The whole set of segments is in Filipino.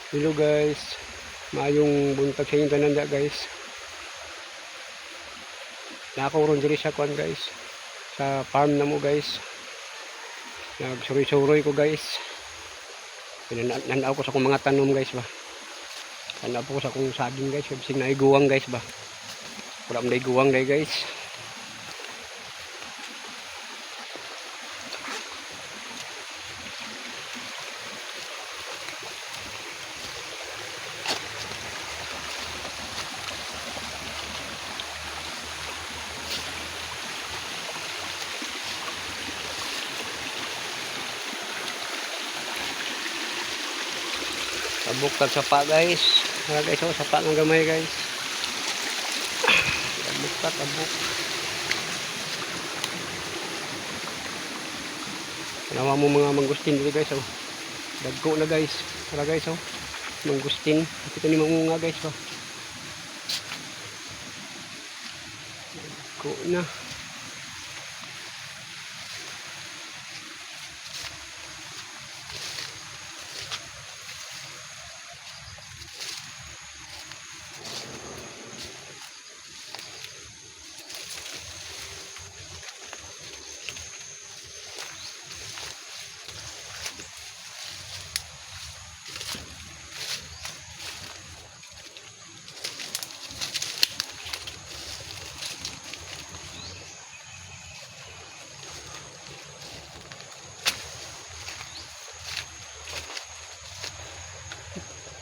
Hello guys, maayong buntag sa inyong tanan guys. Nakaroon diri sa kuan guys, sa farm na mo guys. Nagsuroy-suroy ko guys. Pinanaw ko sa akong mga tanom guys ba. Tanaw ko sa akong saging guys, bisig na iguwang guys ba. Wala man iguwang guys. Tabok tag sapa guys. Wala guys, oh, sapa ng gamay guys. Tabok. Nawa mo mga mangustin dito guys, oh. Dagko na guys. Wala guys, oh. Mangustin. Ito ni mamunga guys, oh. Dagko na.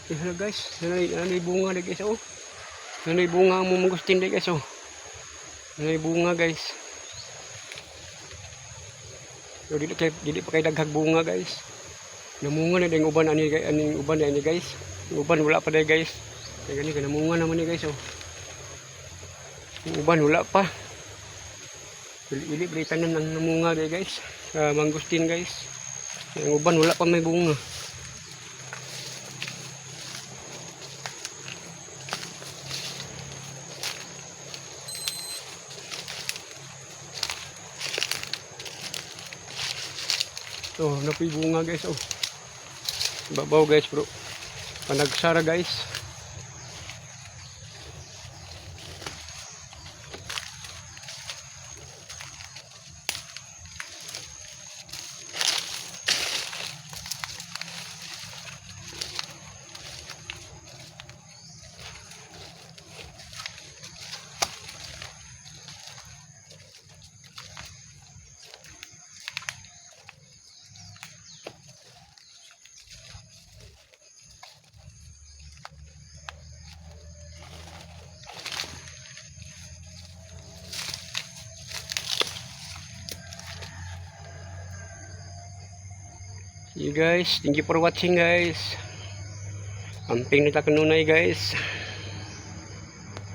Hello guys, nanay bunga na guys, oh. Nanay bunga ang mumungustin na guys, oh. Nanay bunga guys. So, dili pa kay daghag bunga guys. Namunga na ding uban ani uban ani guys. Uban wala pa dai guys. Kaya gani namunga naman ni guys, oh. Uban wala pa. Dili tanan ang namunga dai guys. Sa mangustin guys. Ang uban wala pa may bunga. Oh, napoy bunga guys, oh. Babaw guys, bro. Panagsara guys. See you guys. Thank you for watching guys. Amping nita kanunay guys.